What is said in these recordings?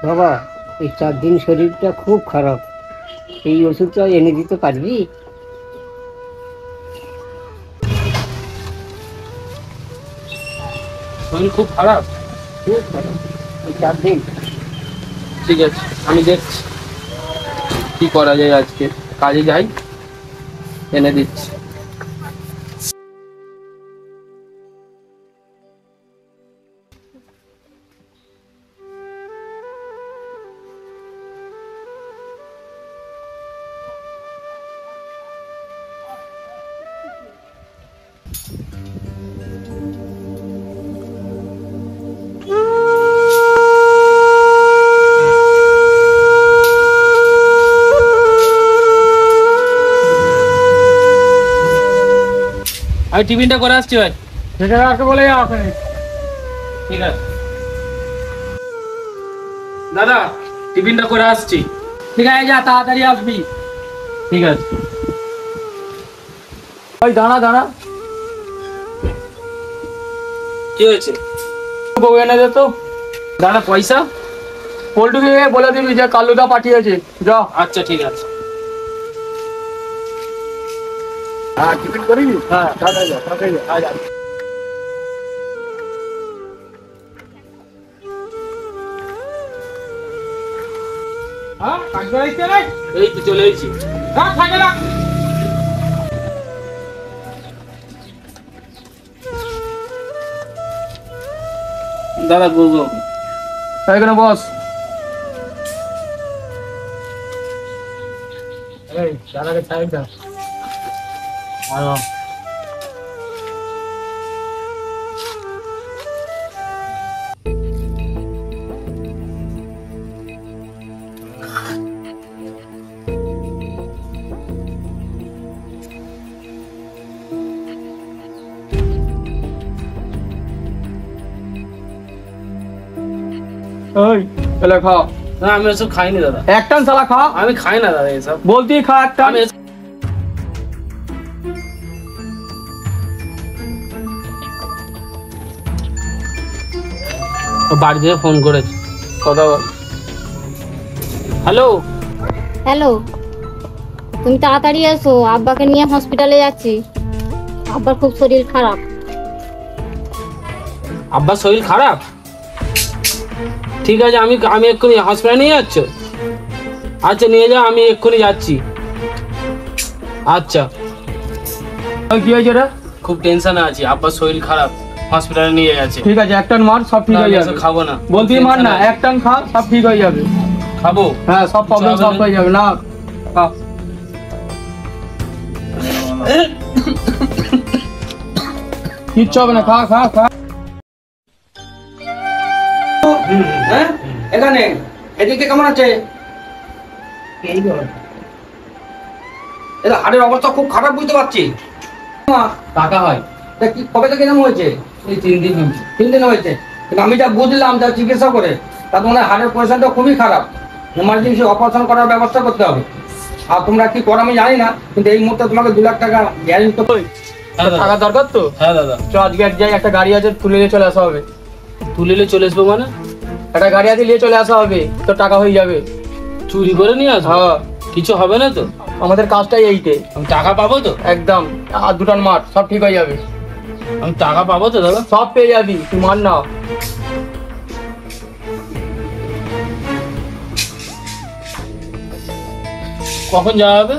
বাবা, এই 4 দিন শরীরটা খুব খারাপ, এই ওষুধটা এনে দিতে পারবি? শরীর খুব খারাপ? খুব খারাপ, এই 4 দিন। ঠিক আছে, আমি দেখছি কি করা যায়। আজকে কাজে যাই, এনে দিচ্ছি। আমি টিফিনটা করে আসছি ভাই। সেটা কাকে বলে আসে? ঠিক আছে দাদা, টিফিনটা করে আসছি। ঠিক আছে, যা তাড়াতাড়ি আসবি। ঠিক আছে। ওই দাঁড়া দাঁড়া, কি হয়েছে? বউ এনে দে তো। দাদা পয়সা? পল্টুকে বলে দিবি যে কালুদা পাঠিয়েছে, যা। আচ্ছা ঠিক আছে। হ্যাঁ, টিফিন করিবি? হ্যাঁ, তাড়াতাড়ি যা, তাড়াতাড়ি যা, আয় যা। হ্যাঁ, কাজ করাইছে রে? এই তো চলে এসেছি। হ্যাঁ, থাকে না। দাদা বুঝো, এখানে বস। এই দাদাকে সাইড দাও। হ্যাঁ, ওই এলে খা। না আমি এসব খাইনি দাদা। একটান সালা খা। আমি খাই না দাদা এসব। বলতি খা একটা। আমি বাড়ি থেকে ফোন করেছি, কথা বল। হ্যালো। হ্যালো, তুমি তাড়াতাড়ি এসো, আব্বাকে নিয়ে হসপিটালে যাচ্ছি। আব্বার খুব শরীর খারাপ। আব্বার শরীর খারাপ? ঠিক আছে, আমি আমি এক্ষুনি হসপিটালে নিয়ে যাচ্ছ? আচ্ছা নিয়ে যাও, আমি এক্ষুনি যাচ্ছি। আচ্ছা। কি হয়েছে রে? খুব টেনশনে আছি, আব্বার শরীর খারাপ, হসপিটালে নিয়ে গেছে। ঠিক আছে, একটান মার, সব ঠিক হয়ে যাবে। খাবো না। বলতি মার না, একটান খা, সব ঠিক হয়ে যাবে। খাবো? হ্যাঁ, সব প্রবলেম সলভ হয়ে যাবে। না খা। কিচ্ছু হবে না, খা খা খা। হ্যাঁ, এখানে এদিকে কেমন আছে? এটা হাড়ের অবস্থা খুব খারাপ, বুঝতে পারছি। টাকা হয়। তা কি কবে থেকে এরকম হয়েছে? এই 3 দিন হয়েছে। 3 দিন হয়েছে। কিন্তু আমি যা বুঝলাম, যা চিকিৎসা করে, তা তোমার হাড়ের পজিশনটা খুবই খারাপ। এমার্জেন্সি অপারেশন করার ব্যবস্থা করতে হবে। আর তোমরা কি করো আমি জানি না, কিন্তু এই মুহূর্তে তোমাকে 2 লাখ টাকা গ্যারেন্টি তো। হ্যাঁ দাদা। টাকা দরকার তো? হ্যাঁ দাদা। চ আজকে এক যাই, একটা গাড়ি আছে, তুলে নিয়ে চলে আসা হবে। তুলিলে চলে আসবো মানে? একটা গাড়ি আছে, নিয়ে চলে আসা হবে, তো টাকা হয়ে যাবে। চুরি করে নিয়ে আসবো? হ্যাঁ, কিছু হবে না তো? আমাদের কাজটাই এইটে। আমি টাকা পাবো তো? একদম। আর 2টান মার, সব ঠিক হয়ে যাবে। আমি টাকা পাবো তো দাদা? সব পেয়ে যাবি, তুই মার না। কখন যাওয়া হবে?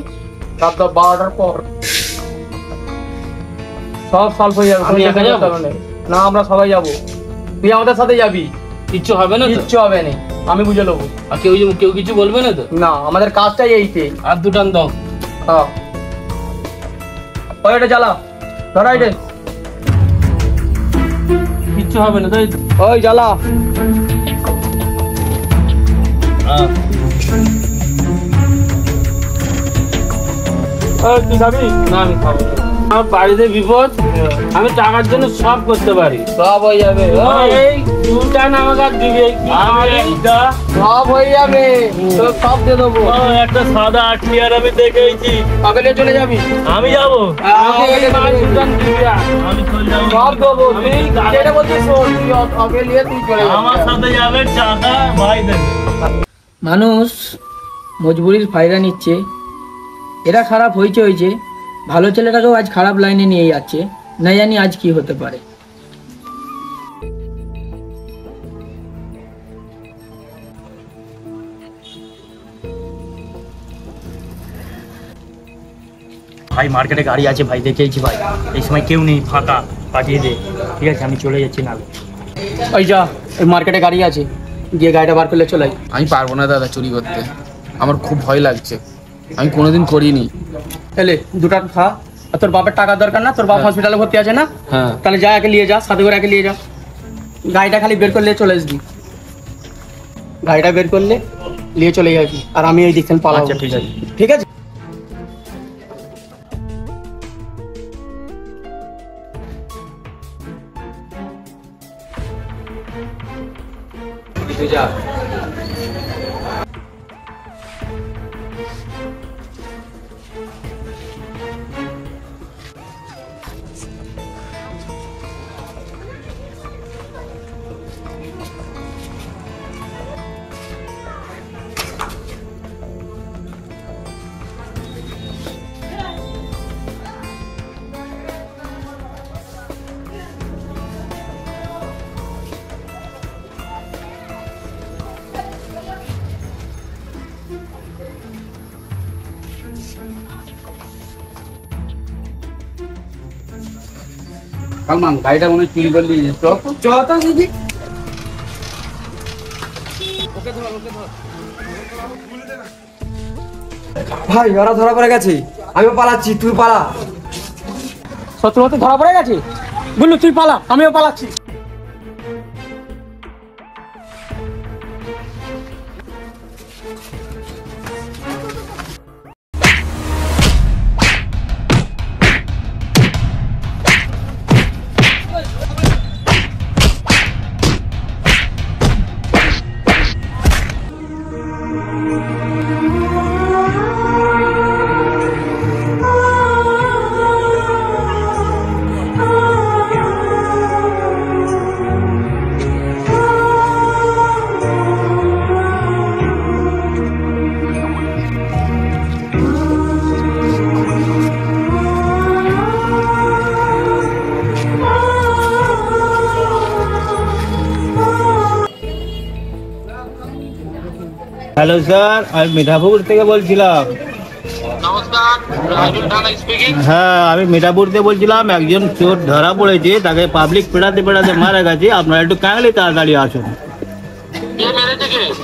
রাত 12টার পর সব সলভ হয়ে যাবে। আমি একা যাবো? না, আমরা সবাই যাবো, তুই আমাদের সাথে যাবি। কিচ্ছু হবে না তো? কিচ্ছু হবে না, আমি বুঝে নেবো। আর কেউ কিছু বলবে না তো? না, আমাদের কাজটাই এইটে। আর 2টান দাও। হ্যাঁ, ওই এটা জ্বালা, ধরা এটা। কিচ্ছু হবে না তাই তো? ওই জ্বালা। হ্যাঁ। তুই যাবি? না আমি খাবো না। আমার বাড়িতে বিপদ, আমি টাকার জন্য সব করতে পারি। সব হয়ে যাবে এই দুটা না আমাকে আর দিবি, সব হয়ে যাবে, তোর সব দিয়ে দেবো। একটা সাদা আটলিয়ার আমি দেখেছি। কাকে নিয়ে চলে যাবি? আমি যাবো, আমাকে মাল দুটান দিবি আর। আমি চলে যাবো। সব দেবো, তুই যেটা বলছিস শোন, তুই আগে নিয়ে তুই চলে যাবি। আমার সাথে যাবে, টাকা ভাই দেবে। মানুষ মজবুরির ফায়দা নিচ্ছে, এরা খারাপ হয়েছে, ভালো ছেলেটাকেও আজ খারাপ লাইনে নিয়ে যাচ্ছে, না জানি আজ কি হতে পারে। ভাই মার্কেটে গাড়ি আছে ভাই, দেখেছি ভাই, এই সময় কেউ নেই, ফাঁকা, পাঠিয়ে দে। ঠিক আছে আমি চলে যাচ্ছি নালে। ওই যা, এই মার্কেটে গাড়ি আছে, গিয়ে গাড়িটা বার করলে চলে আয়। আমি পারবো না দাদা চুরি করতে, আমার খুব ভয় লাগছে, আমি কোনোদিন করিনি। এলে দুটা খা, আর তোর বাপের টাকা দরকার না? তোর বাপ হসপিটালে ভর্তি আছে না? হ্যাঁ তাহলে যা, একে নিয়ে যা, সাথে করে একে নিয়ে যা। গাড়িটা খালি বের করলে চলে আসবি, গাড়িটা বের করলে নিয়ে চলে যাবি, আর আমি এই দেখছেন পালাবো। আচ্ছা ঠিক আছে। ঠিক আছে। তুই যা। সালমান গাড়িটা মনে হয় চুরি করলি, চল দিদি। ভাই ওরা ধরা পড়ে গেছে, আমিও পালাচ্ছি, তুই পালা। শত্রু হতে ধরা পড়ে গেছে, বললু তুই পালা, আমিও পালাচ্ছি। হ্যালো স্যার, আমি মিঠাপুর থেকে বলছিলাম। হ্যাঁ আমি মিঠাপুর থেকে বলছিলাম, একজন চোর ধরা পড়েছে, তাকে পাবলিক পেড়াতে পেড়াতে মারা গেছে, আপনারা একটু কাইন্ডলি তাড়াতাড়ি আসুন।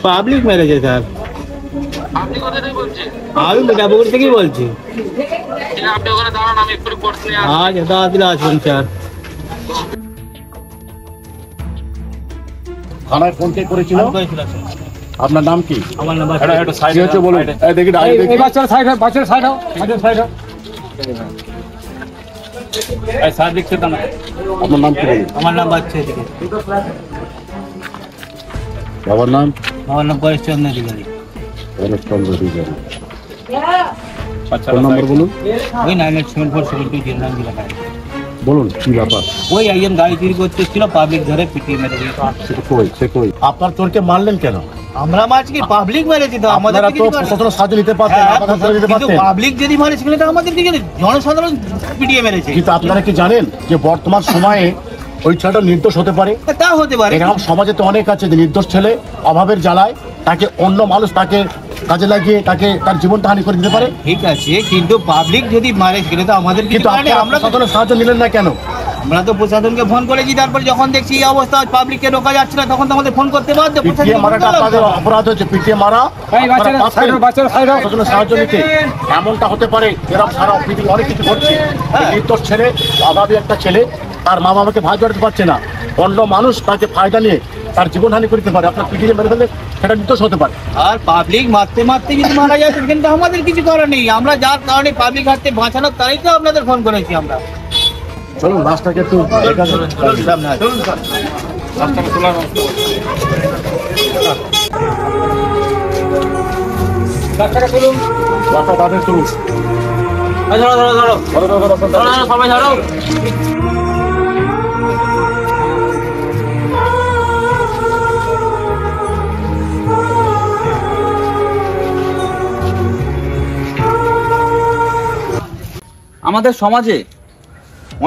পাবলিক মেরেছে স্যার। আমি মিঠাপুর থেকেই বলছি। আজ তাড়াতাড়ি আসুন স্যার। থানায় ফোন কে করেছিল? আমি করেছিলাম স্যার। আপনার নাম কি? আমার নাম্বার কি হচ্ছে বলুন। এই দেখি ডায়েরি দেখি। বাচ্চার সাইড হও, বাচ্চার সাইড হও, বাচ্চার সাইড হও। স্যার দেখছে তো না? আপনার নাম কি বলুন? আমার নাম বাচ্চা দিকে। বাবার নাম? আমার নাম পরেশ চন্দ্র অধিকারী। পরেশচন্দ্র অধিকারী। ফোন নম্বর বলুন। ওই 98747209 লেখা আছে। বলুন কি ব্যাপার? ওই একজন গাড়ি চুরি করতে ছিল, পাবলিক ধরে পিটিয়ে মেরে দিল। সে কই? আপনার চোরকে মারলেন কেন? আমরা মাছ কি পাবলিক মেরেছি তো, আমাদের আপনারা তো প্রশাসনের সাহায্য নিতে পারতেন, আমাদের সাহায্য নিতে কিন্তু পারতেন। পাবলিক যদি মারে সেখানে তো আমাদের দিকে জনসাধারণ পিটিয়ে মেরেছে। কিন্তু আপনারা কি জানেন যে বর্তমান সময়ে ওই ছেলেটা নির্দোষ হতে পারে? তা হতে পারে। এরকম সমাজে তো অনেক আছে যে নির্দোষ ছেলে অভাবের জ্বালায় তাকে অন্য মানুষ তাকে কাজে লাগিয়ে তাকে তার জীবনটা হানি করে দিতে পারে। ঠিক আছে, কিন্তু পাবলিক যদি মারে সেখানে তো আমাদের কিন্তু আমরা প্রশাসনের সাহায্য নিলেন না কেন? আমরা তো প্রশাসনকে ফোন করেছি, তারপরে যখন দেখছি এই অবস্থা পাবলিককে রোকা যাচ্ছে না, তখন তো আমাদের ফোন করতে বাধ্য। পিটিয়ে মারাটা আপনাদের অপরাধ হচ্ছে, পিটিয়ে মারা প্রশাসনের সাহায্য নিতে। এমনটা হতে পারে এরকম সারা পৃথিবী অনেক কিছু ঘটছে। নির্দোষ ছেলে, অভাবী একটা ছেলে, তার মা বাবাকে ভাই জড়াতে পারছে না, অন্য মানুষ তাকে ফায়দা নিয়ে তার জীবনহানি করতে পারে, আপনার পিটিয়ে মেরে ফেলে সেটা নির্দোষ হতে পারে। আর পাবলিক মারতে মারতে যদি মারা যায় কিন্তু আমাদের কিছু করার নেই। আমরা যার কারণে পাবলিক হাতে বাঁচানোর তাই তো আপনাদের ফোন করেছি আমরা। চলুন লাশটাকে একটু দেখা যাক। চলুন স্যার। রাস্তাটা তোলার ব্যবস্থা করো। রাস্তাটা তুলুন। লাশটা তাদের চলুন। এই ধরো ধরো ধরো ধরো, ধরো, ধরো, ধরো। ধরো, ধরো, সবাই ধরো। আমাদের সমাজে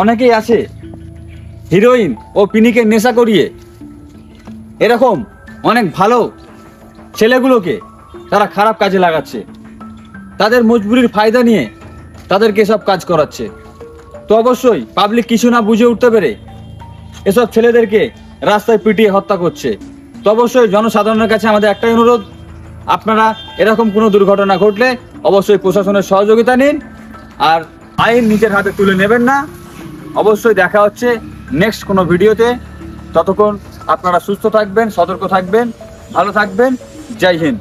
অনেকেই আছে হিরোইন ও পিনিকে নেশা করিয়ে এরকম অনেক ভালো ছেলেগুলোকে তারা খারাপ কাজে লাগাচ্ছে, তাদের মজবুরির ফায়দা নিয়ে তাদেরকে এসব কাজ করাচ্ছে। তো অবশ্যই পাবলিক কিছু না বুঝে উঠতে পেরে এসব ছেলেদেরকে রাস্তায় পিটিয়ে হত্যা করছে। তো অবশ্যই জনসাধারণের কাছে আমাদের একটাই অনুরোধ, আপনারা এরকম কোনো দুর্ঘটনা ঘটলে অবশ্যই প্রশাসনের সহযোগিতা নিন আর আইন নিজের হাতে তুলে নেবেন না। অবশ্যই দেখা হচ্ছে নেক্সট কোনো ভিডিওতে। ততক্ষণ আপনারা সুস্থ থাকবেন, সতর্ক থাকবেন, ভালো থাকবেন। জয় হিন্দ।